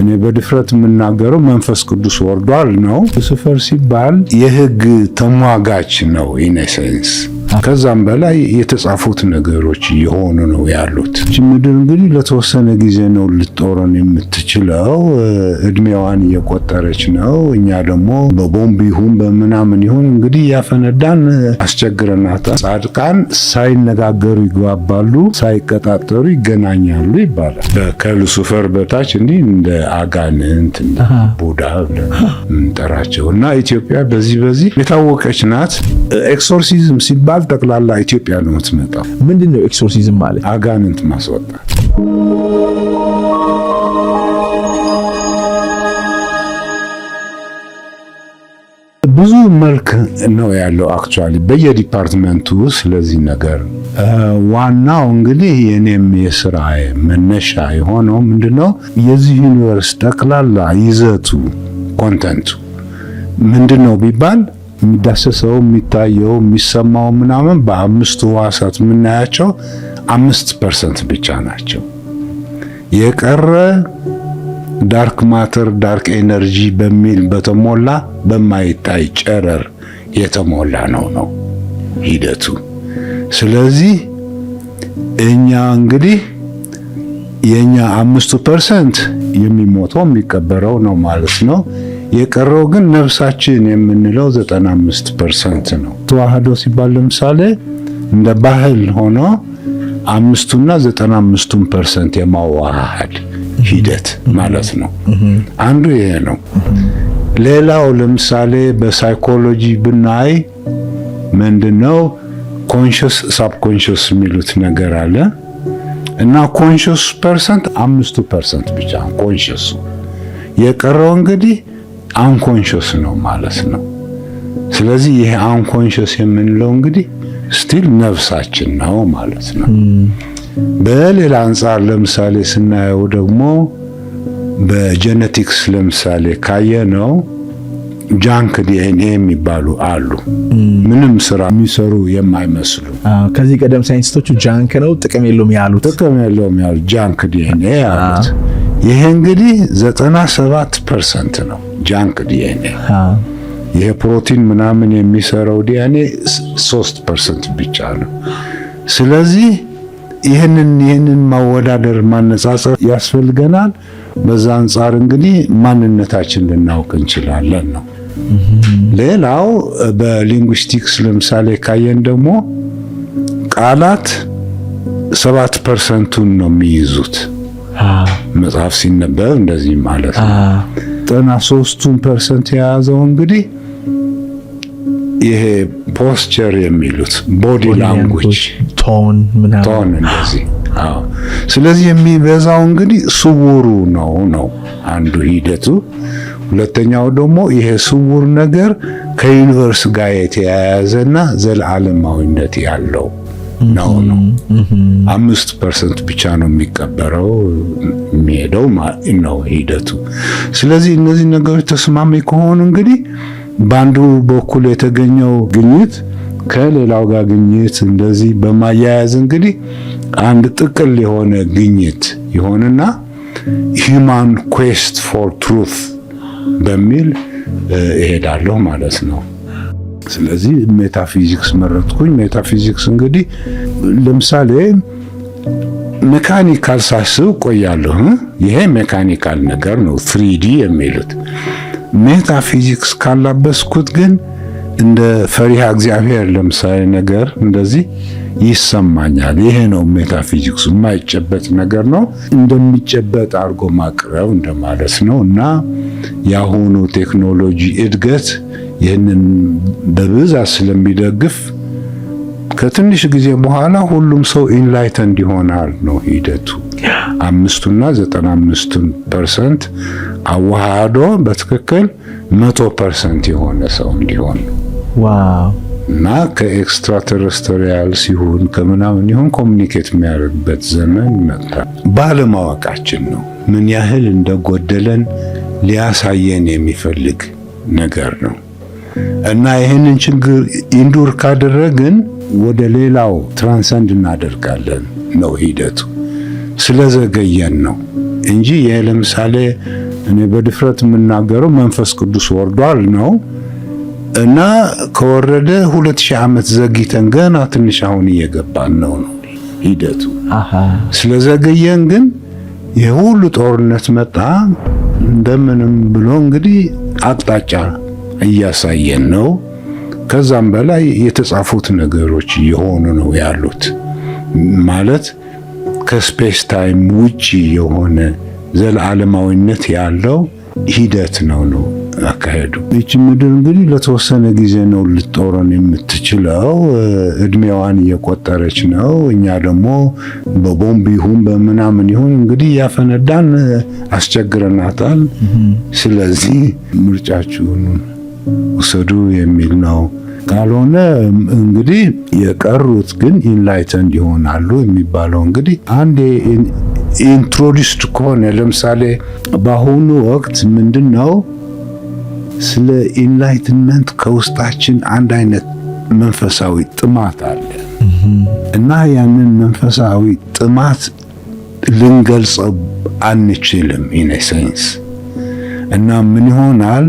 እኔ በድፍረት የምናገረው መንፈስ ቅዱስ ወርዷል ነው። ሉሲፈር ሲባል የህግ ተሟጋች ነው ኢነሴንስ። ከዛም በላይ የተጻፉት ነገሮች እየሆኑ ነው ያሉት። ምድር እንግዲህ ለተወሰነ ጊዜ ነው ልትጦረን የምትችለው። እድሜዋን እየቆጠረች ነው። እኛ ደግሞ በቦምብ ይሁን በምናምን ይሁን እንግዲህ ያፈነዳን አስቸግረናታል። ጻድቃን ሳይነጋገሩ ይግባባሉ፣ ሳይቀጣጠሩ ይገናኛሉ ይባላል። ከሉሲፈር በታች እንዲህ እንደ አጋንንት እንደ ቡዳ ምንጠራቸው እና ኢትዮጵያ በዚህ የታወቀች ናት። ኤክሶርሲዝም ሲባል ጠቅላላ ኢትዮጵያ ነው የምትመጣው። ምንድነው ኤክሶርሲዝም ማለት? አጋንንት ማስወጣት። ብዙ መልክ ነው ያለው አክቹአሊ በየዲፓርትመንቱ። ስለዚህ ነገር ዋናው እንግዲህ የኔም የስራ መነሻ የሆነው ምንድነው የዚህ ዩኒቨርስ ጠቅላላ ይዘቱ ኮንተንቱ ምንድነው ቢባል የሚዳሰሰው የሚታየው የሚሰማው ምናምን በአምስቱ ሕዋሳት የምናያቸው 5% ብቻ ናቸው። የቀረ ዳርክ ማተር ዳርክ ኤነርጂ በሚል በተሞላ በማይታይ ጨረር የተሞላ ነው ሂደቱ። ስለዚህ እኛ እንግዲህ የኛ 5% የሚሞተው የሚቀበረው ነው ማለት ነው። የቀረው ግን ነፍሳችን የምንለው 95% ነው። ተዋህዶ ሲባል ለምሳሌ እንደ ባህል ሆኖ 5ቱና 95% የማዋሃድ ሂደት ማለት ነው። አንዱ ይሄ ነው። ሌላው ለምሳሌ በሳይኮሎጂ ብናይ ምንድነው ኮንሺየስ ሳብኮንሺየስ የሚሉት ነገር አለ እና ኮንሺየስ ፐርሰንት 5% ብቻ ኮንሺየስ። የቀረው እንግዲህ አንኮንሺየስ ነው ማለት ነው። ስለዚህ ይሄ አንኮንሺየስ የምንለው እንግዲህ ስቲል ነፍሳችን ነው ማለት ነው። በሌላ አንጻር ለምሳሌ ስናየው ደግሞ በጄኔቲክስ ለምሳሌ ካየነው ጃንክ ዲኤንኤ የሚባሉ አሉ፣ ምንም ስራ የሚሰሩ የማይመስሉ። ከዚህ ቀደም ሳይንቲስቶቹ ጃንክ ነው ጥቅም የለውም ያሉት ጃንክ ዲኤንኤ ያሉት። ይሄ እንግዲህ 97% ነው ጃንክ ዲኤንኤ። ይሄ ፕሮቲን ምናምን የሚሰራው ዲኤንኤ 3% ብቻ ነው። ስለዚህ ይህንን ማወዳደር ማነጻጸር ያስፈልገናል። በዛ አንጻር እንግዲህ ማንነታችን ልናውቅ እንችላለን ነው። ሌላው በሊንጉስቲክስ ለምሳሌ ካየን ደግሞ ቃላት 7%ን ነው የሚይዙት። መጽሐፍ ሲነበብ እንደዚህ ማለት ነው። 93% የያዘው እንግዲህ ይሄ ፖስቸር የሚሉት ቦዲ ላንጉዌጅ ቶን እንደዚህ። ስለዚህ የሚበዛው እንግዲህ ስውሩ ነው አንዱ ሂደቱ። ሁለተኛው ደግሞ ይሄ ስውር ነገር ከዩኒቨርስ ጋር የተያያዘና ዘላለማዊነት ያለው ነው 5% ብቻ ነው የሚቀበረው የሚሄደው ነው ሂደቱ። ስለዚህ እነዚህ ነገሮች ተስማሚ ከሆኑ እንግዲህ በአንዱ በኩል የተገኘው ግኝት ከሌላው ጋር ግኝት እንደዚህ በማያያዝ እንግዲህ አንድ ጥቅል የሆነ ግኝት ይሆንና ሂውማን ኩዌስት ፎር ትሩዝ በሚል እሄዳለሁ ማለት ነው። ስለዚህ ሜታፊዚክስ መረጥኩኝ። ሜታፊዚክስ እንግዲህ ለምሳሌ ሜካኒካል ሳስብ ቆያለሁ። ይሄ ሜካኒካል ነገር ነው 3D የሚሉት። ሜታፊዚክስ ካላበስኩት ግን እንደ ፈሪሃ እግዚአብሔር ለምሳሌ ነገር እንደዚህ ይሰማኛል። ይሄ ነው ሜታፊዚክስ። የማይጨበጥ ነገር ነው እንደሚጨበጥ አድርጎ ማቅረብ እንደማለት ነው። እና የአሁኑ ቴክኖሎጂ እድገት ይህንን በብዛት ስለሚደግፍ ከትንሽ ጊዜ በኋላ ሁሉም ሰው ኢንላይተንድ ይሆናል ነው ሂደቱ። 5ቱና 95% አዋሃዶ በትክክል 100% የሆነ ሰው እንዲሆን ነው። ዋው! እና ከኤክስትራ ተረስተሪያል ሲሆን ከምናምን ይሁን ኮሙኒኬት የሚያደርግበት ዘመን መጣ። ባለማወቃችን ነው ምን ያህል እንደጎደለን ሊያሳየን የሚፈልግ ነገር ነው። እና ይህንን ችግር ኢንዱር ካደረግን ወደ ሌላው ትራንሰንድ እናደርጋለን ነው ሂደቱ። ስለዘገየን ነው እንጂ ይሄ ለምሳሌ እኔ በድፍረት የምናገረው መንፈስ ቅዱስ ወርዷል ነው። እና ከወረደ 2000 ዓመት ዘግይተን ገና ትንሽ አሁን እየገባን ነው ሂደቱ። ስለዘገየን ግን የሁሉ ጦርነት መጣ እንደምንም ብሎ እንግዲህ አቅጣጫ እያሳየን ነው። ከዛም በላይ የተጻፉት ነገሮች እየሆኑ ነው ያሉት። ማለት ከስፔስ ታይም ውጪ የሆነ ዘለዓለማዊነት ያለው ሂደት ነው አካሄዱ። ይህች ምድር እንግዲህ ለተወሰነ ጊዜ ነው ልትጦረን የምትችለው። እድሜዋን እየቆጠረች ነው። እኛ ደግሞ በቦምብ ይሁን በምናምን ይሁን እንግዲህ ያፈነዳን አስቸግረናታል። ስለዚህ ምርጫችሁን ውሰዱ የሚል ነው። ካልሆነ እንግዲህ የቀሩት ግን ኢንላይተንድ ይሆናሉ የሚባለው እንግዲህ አንዴ ኢንትሮዲውስድ ከሆነ ለምሳሌ በአሁኑ ወቅት ምንድነው ስለ ኢንላይትመንት ከውስጣችን አንድ አይነት መንፈሳዊ ጥማት አለ እና ያንን መንፈሳዊ ጥማት ልንገልጸው አንችልም ኢን ሴንስ። እና ምን ይሆናል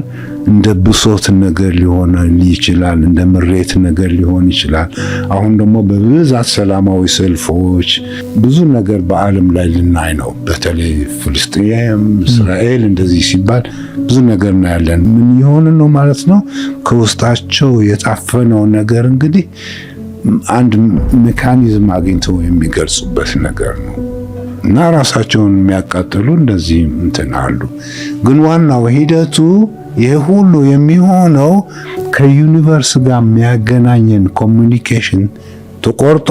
እንደ ብሶት ነገር ሊሆን ይችላል፣ እንደ ምሬት ነገር ሊሆን ይችላል። አሁን ደግሞ በብዛት ሰላማዊ ሰልፎች ብዙ ነገር በዓለም ላይ ልናይ ነው። በተለይ ፍልስጤም፣ እስራኤል እንደዚህ ሲባል ብዙ ነገር እናያለን። ምን ይሆን ነው ማለት ነው ከውስጣቸው የታፈነው ነገር እንግዲህ አንድ ሜካኒዝም አግኝተው የሚገልጹበት ነገር ነው እና ራሳቸውን የሚያቃጥሉ እንደዚህ እንትን አሉ። ግን ዋናው ሂደቱ ይህ ሁሉ የሚሆነው ከዩኒቨርስ ጋር የሚያገናኘን ኮሚኒኬሽን ተቆርጦ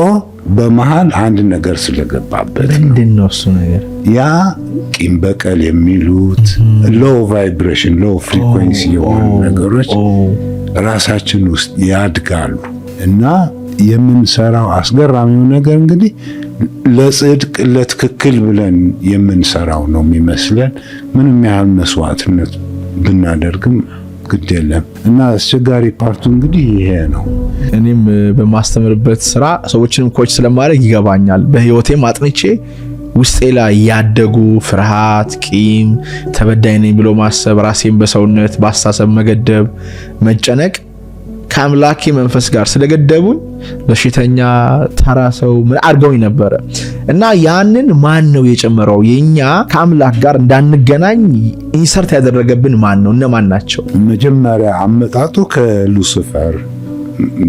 በመሃል አንድ ነገር ስለገባበት ነው። ምንድነው እሱ ነገር? ያ ቂም በቀል የሚሉት ሎው ቫይብሬሽን ሎው ፍሪኩዌንሲ የሆኑ ነገሮች ራሳችን ውስጥ ያድጋሉ እና የምንሰራው አስገራሚው ነገር እንግዲህ ለጽድቅ ለትክክል ብለን የምንሰራው ነው የሚመስለን። ምንም ያህል መስዋዕትነት ብናደርግም ግድ የለም እና አስቸጋሪ ፓርቱ እንግዲህ ይሄ ነው። እኔም በማስተምርበት ስራ ሰዎችንም ኮች ስለማድረግ ይገባኛል። በህይወቴም አጥንቼ ውስጤ ላይ ያደጉ ፍርሃት፣ ቂም፣ ተበዳይ ነኝ ብሎ ማሰብ፣ ራሴን በሰውነት በአስተሳሰብ መገደብ፣ መጨነቅ ከአምላኬ መንፈስ ጋር ስለገደቡኝ በሽተኛ ተራ ሰው ምን አድርገውኝ ነበረ እና ያንን ማን ነው የጨመረው? የኛ ከአምላክ ጋር እንዳንገናኝ ኢንሰርት ያደረገብን ማን ነው? እነማን ናቸው? መጀመሪያ አመጣጡ ከሉሲፈር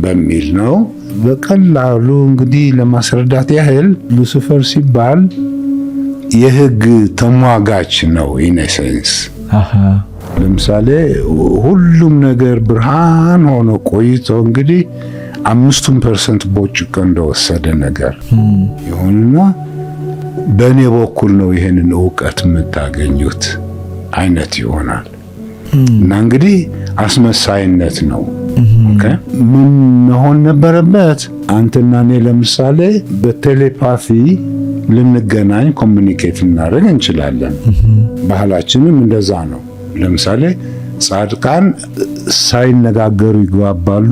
በሚል ነው። በቀላሉ እንግዲህ ለማስረዳት ያህል ሉሲፈር ሲባል የህግ ተሟጋች ነው ኢን ሴንስ። ለምሳሌ ሁሉም ነገር ብርሃን ሆኖ ቆይቶ እንግዲህ 5% ቦጭቆ እንደወሰደ ነገር ይሁንና በእኔ በኩል ነው ይሄንን ዕውቀት የምታገኙት አይነት ይሆናል እና እንግዲህ አስመሳይነት ነው። ምን መሆን ነበረበት? አንተና እኔ ለምሳሌ በቴሌፓቲ ልንገናኝ ኮሚኒኬት እናደርግ እንችላለን። ባህላችንም እንደዛ ነው። ለምሳሌ ጻድቃን ሳይነጋገሩ ይግባባሉ፣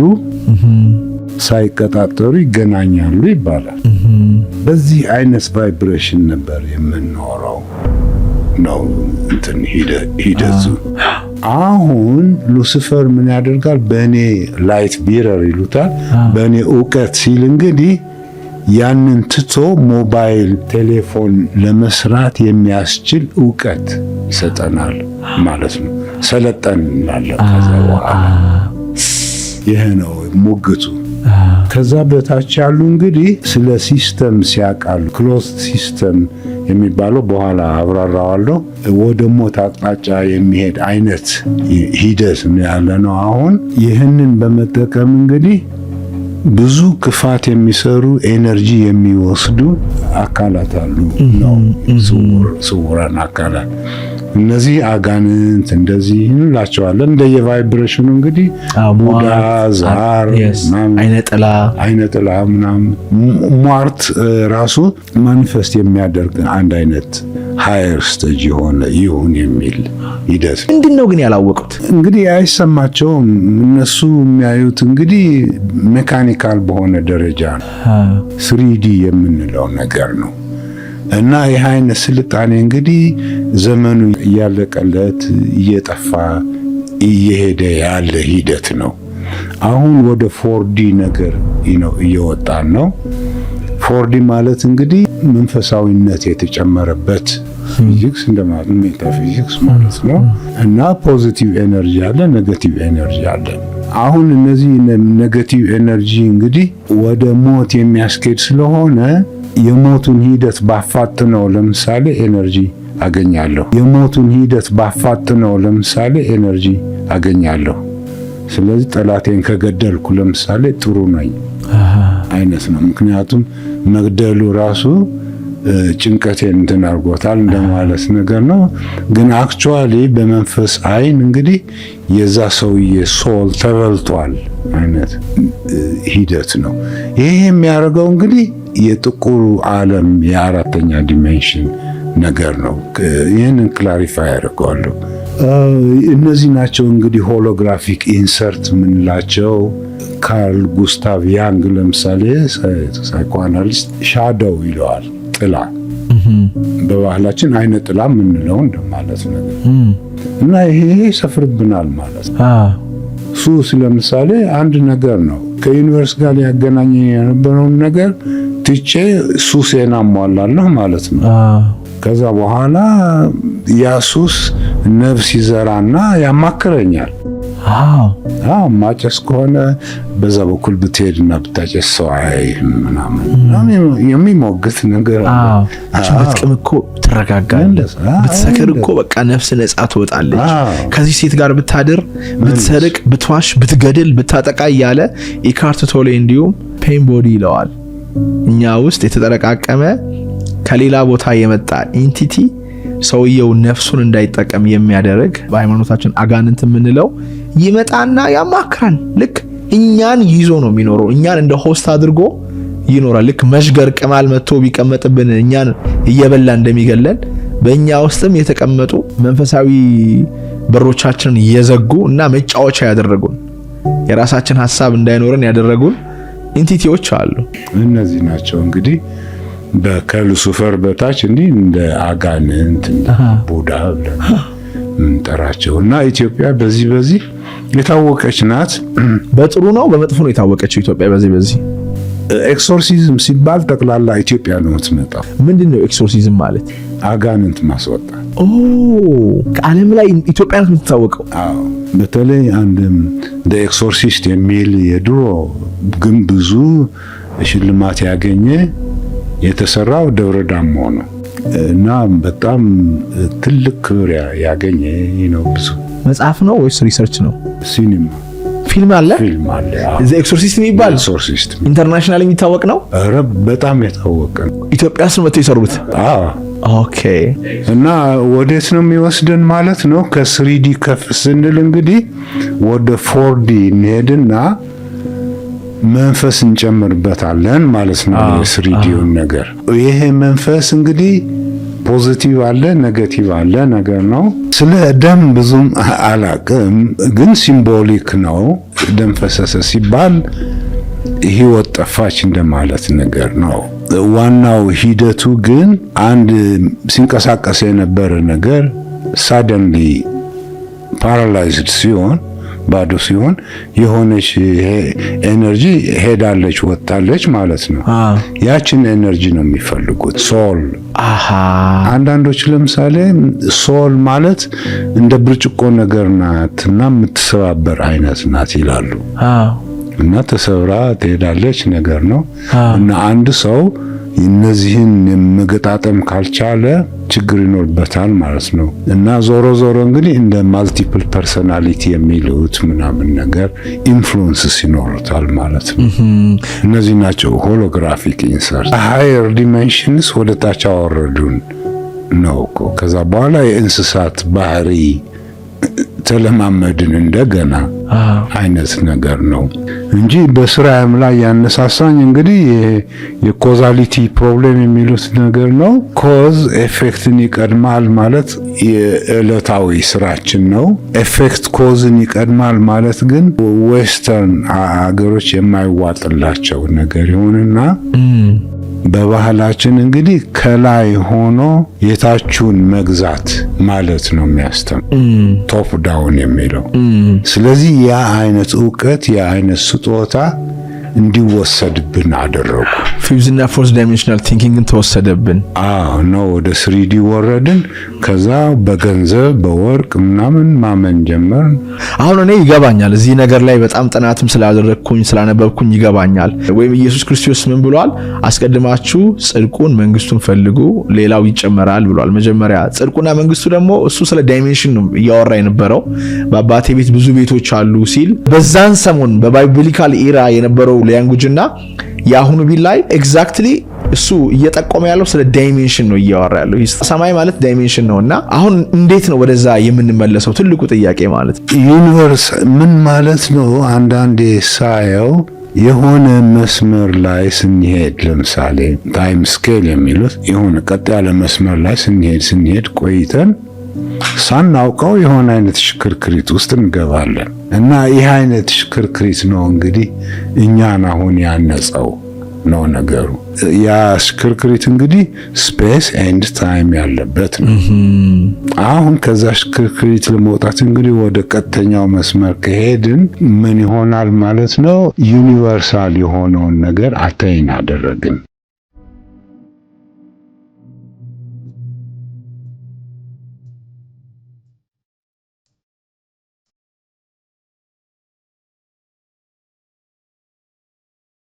ሳይቀጣጠሩ ይገናኛሉ ይባላል። በዚህ አይነት ቫይብሬሽን ነበር የምንኖረው ነው እንትን ሂደቱ። አሁን ሉሲፈር ምን ያደርጋል? በእኔ ላይት ቢረር ይሉታል፣ በእኔ ዕውቀት ሲል እንግዲህ ያንን ትቶ ሞባይል ቴሌፎን ለመስራት የሚያስችል ዕውቀት ይሰጠናል ማለት ነው። ሰለጠን እንላለን። ከዛ በኋላ ይሄ ነው ሙግቱ። ከዛ በታች ያሉ እንግዲህ ስለ ሲስተም ሲያቃሉ ክሎዝድ ሲስተም የሚባለው በኋላ አብራራዋለሁ። ወደ ሞት አቅጣጫ የሚሄድ አይነት ሂደት ያለ ነው። አሁን ይህንን በመጠቀም እንግዲህ ብዙ ክፋት የሚሰሩ ኤነርጂ የሚወስዱ አካላት አሉ ነው ስውራን አካላት። እነዚህ አጋንንት እንደዚህ እንላቸዋለን። እንደየቫይብሬሽኑ እንግዲህ ቡዳ፣ ዛር፣ አይነ ጥላ ምናምን ሟርት ራሱ ማኒፌስት የሚያደርግ አንድ አይነት ሃየር ስቴጅ የሆነ ይሁን የሚል ሂደት። ምንድነው ግን ያላወቁት? እንግዲህ አይሰማቸውም። እነሱ የሚያዩት እንግዲህ ሜካኒካል በሆነ ደረጃ ነው። 3D የምንለው ነገር ነው እና ይህ አይነት ስልጣኔ እንግዲህ ዘመኑ እያለቀለት እየጠፋ እየሄደ ያለ ሂደት ነው። አሁን ወደ 4D ነገር እየወጣን ነው። 4D ማለት እንግዲህ መንፈሳዊነት የተጨመረበት ፊዚክስ እንደማለት ሜታፊዚክስ ማለት ነው። እና ፖዚቲቭ ኤነርጂ አለ፣ ኔጌቲቭ ኤነርጂ አለ። አሁን እነዚህ ኔጌቲቭ ኤነርጂ እንግዲህ ወደ ሞት የሚያስኬድ ስለሆነ የሞቱን ሂደት ባፋጥነው ለምሳሌ ኤነርጂ አገኛለሁ። የሞቱን ሂደት ባፋጥነው ለምሳሌ ኤነርጂ አገኛለሁ። ስለዚህ ጠላቴን ከገደልኩ ለምሳሌ ጥሩ ነኝ አይነት ነው። ምክንያቱም መግደሉ ራሱ ጭንቀቴን እንትን አድርጎታል እንደማለት ነገር ነው። ግን አክቹአሊ በመንፈስ አይን እንግዲህ የዛ ሰውዬ ሶል ተበልቷል አይነት ሂደት ነው። ይሄ የሚያደርገው እንግዲህ የጥቁሩ ዓለም የአራተኛ ዲሜንሽን ነገር ነው። ይህንን ክላሪፋይ ያደርገዋለሁ። እነዚህ ናቸው እንግዲህ ሆሎግራፊክ ኢንሰርት የምንላቸው። ካርል ጉስታቭ ያንግ ለምሳሌ ሳይኮአናሊስት ሻዶው ይለዋል፣ ጥላ። በባህላችን አይነ ጥላ የምንለው እንደማለት ነገር እና ይሄ ይሰፍርብናል ማለት ነው። ሱስ ለምሳሌ አንድ ነገር ነው። ከዩኒቨርስ ጋር ሊያገናኝ የነበረውን ነገር ትቼ ሱሴን አሟላለሁ ማለት ነው። ከዛ በኋላ ያ ሱስ ነፍስ ይዘራና ያማክረኛል። ማጨስ ከሆነ በዛ በኩል ብትሄድና ብታጨስ ሰው አይም ምናምን የሚሞግት ነገር ብትቅም እኮ ትረጋጋለህ፣ ብትሰክር እኮ በቃ ነፍስ ነጻ ትወጣለች። ከዚህ ሴት ጋር ብታድር፣ ብትሰርቅ፣ ብትዋሽ፣ ብትገድል፣ ብታጠቃ እያለ ኢካርት ቶሌ እንዲሁም ፔን ቦዲ ይለዋል። እኛ ውስጥ የተጠረቃቀመ ከሌላ ቦታ የመጣ ኢንቲቲ ሰውየው ነፍሱን እንዳይጠቀም የሚያደርግ በሃይማኖታችን አጋንንት የምንለው ይመጣና ያማክራል። ልክ እኛን ይዞ ነው የሚኖረው። እኛን እንደ ሆስት አድርጎ ይኖራል። ልክ መሽገር ቅማል መጥቶ ቢቀመጥብን እኛን እየበላ እንደሚገለን በእኛ ውስጥም የተቀመጡ መንፈሳዊ በሮቻችንን እየዘጉ እና መጫወቻ ያደረጉን የራሳችን ሐሳብ እንዳይኖረን ያደረጉን ኢንቲቲዎች አሉ። እነዚህ ናቸው እንግዲህ ከሉሲፈር በታች እንዲህ እንደ አጋንንት እንደ ቡዳ ብለን ምንጠራቸው እና ኢትዮጵያ በዚህ የታወቀች ናት። በጥሩ ነው በመጥፎ ነው የታወቀችው ኢትዮጵያ በዚህ ኤክሶርሲዝም ሲባል ጠቅላላ ኢትዮጵያ ነው የምትመጣው። ምንድነው ኤክሶርሲዝም ማለት? አጋንንት ማስወጣት። ከዓለም ላይ ኢትዮጵያ ናት የምትታወቀው። በተለይ አንድም እንደ ኤክሶርሲስት የሚል የድሮ ግን ብዙ ሽልማት ያገኘ የተሰራው ደብረ ዳሞ ነው እና በጣም ትልቅ ክብር ያገኘ ነው። ብዙ መጽሐፍ ነው ወይስ ሪሰርች ነው? ሲኒማ ፊልም አለ። ዘ ኤክሶርሲስት የሚባል ኢንተርናሽናል የሚታወቅ ነው። ኧረ በጣም የታወቀ ነው። ኢትዮጵያ ውስጥ መጥተው የሰሩት። ኦኬ። እና ወዴት ነው የሚወስደን ማለት ነው? ከ3D ከፍ ስንል እንግዲህ ወደ 4D እንሄድና መንፈስ እንጨምርበታለን ማለት ነው። የስሪዲውን ነገር ይሄ መንፈስ እንግዲህ ፖዚቲቭ አለ ኔጌቲቭ አለ ነገር ነው። ስለ ደም ብዙም አላቅም፣ ግን ሲምቦሊክ ነው። ደም ፈሰሰ ሲባል ህይወት ጠፋች እንደማለት ነገር ነው። ዋናው ሂደቱ ግን አንድ ሲንቀሳቀስ የነበረ ነገር ሳደንሊ ፓራላይዝድ ሲሆን ባዶ ሲሆን የሆነች ኤነርጂ ሄዳለች ወጣለች ማለት ነው። ያችን ኤነርጂ ነው የሚፈልጉት ሶል። አንዳንዶች ለምሳሌ ሶል ማለት እንደ ብርጭቆ ነገር ናት እና የምትሰባበር አይነት ናት ይላሉ። እና ተሰብራ ትሄዳለች ነገር ነው። እና አንድ ሰው እነዚህን መገጣጠም ካልቻለ ችግር ይኖርበታል ማለት ነው። እና ዞሮ እንግዲህ እንደ ማልቲፕል ፐርሶናሊቲ የሚሉት ምናምን ነገር ኢንፍሉዌንስስ ይኖሩታል ማለት ነው። እነዚህ ናቸው ሆሎግራፊክ ኢንሰርት። ሃየር ዲሜንሽንስ ወደ ታች አወረዱን ነው እኮ። ከዛ በኋላ የእንስሳት ባህሪ ተለማመድን እንደገና አይነት ነገር ነው እንጂ በስራም ላይ ያነሳሳኝ እንግዲህ የኮዛሊቲ ፕሮብሌም የሚሉት ነገር ነው። ኮዝ ኤፌክትን ይቀድማል ማለት የዕለታዊ ስራችን ነው። ኤፌክት ኮዝን ይቀድማል ማለት ግን ዌስተርን አገሮች የማይዋጥላቸው ነገር ይሆንና በባህላችን እንግዲህ ከላይ ሆኖ የታችሁን መግዛት ማለት ነው የሚያስተምር ቶፕ ዳውን የሚለው። ስለዚህ ያ አይነት እውቀት ያ አይነት ስጦታ እንዲወሰድብን አደረጉ። ፊውዝና ፎርስ ዳይሜንሽናል ቲንኪንግን ተወሰደብን። ነው ወደ 3D ወረድን። ከዛ በገንዘብ በወርቅ ምናምን ማመን ጀመርን። አሁን እኔ ይገባኛል እዚህ ነገር ላይ በጣም ጥናትም ስላደረግኩኝ ስላነበብኩኝ ይገባኛል። ወይም ኢየሱስ ክርስቶስ ምን ብሏል? አስቀድማችሁ ጽድቁን መንግስቱን ፈልጉ ሌላው ይጨመራል ብሏል። መጀመሪያ ጽድቁና መንግስቱ ደግሞ እሱ ስለ ዳይሜንሽን ነው እያወራ የነበረው። በአባቴ ቤት ብዙ ቤቶች አሉ ሲል በዛን ሰሞን በባይብሊካል ኢራ የነበረው ላንጉጅና የአሁኑ ቢል ላይ ኤግዛክትሊ እሱ እየጠቆመ ያለው ስለ ዳይሜንሽን ነው እያወራ ያለው። ሰማይ ማለት ዳይሜንሽን ነውና አሁን እንዴት ነው ወደዛ የምንመለሰው? ትልቁ ጥያቄ ማለት ዩኒቨርስ ምን ማለት ነው? አንዳንዴ ሳየው የሆነ መስመር ላይ ስንሄድ ለምሳሌ ታይም ስኬል የሚሉት የሆነ ቀጥ ያለ መስመር ላይ ስንሄድ ቆይተን ሳናውቀው የሆነ አይነት ሽክርክሪት ውስጥ እንገባለን እና ይህ አይነት ሽክርክሪት ነው እንግዲህ እኛን አሁን ያነጸው ነው ነገሩ። ያ ሽክርክሪት እንግዲህ ስፔስ ኤንድ ታይም ያለበት ነው። አሁን ከዛ ሽክርክሪት ለመውጣት እንግዲህ ወደ ቀጥተኛው መስመር ከሄድን ምን ይሆናል ማለት ነው? ዩኒቨርሳል የሆነውን ነገር አተይን አደረግን።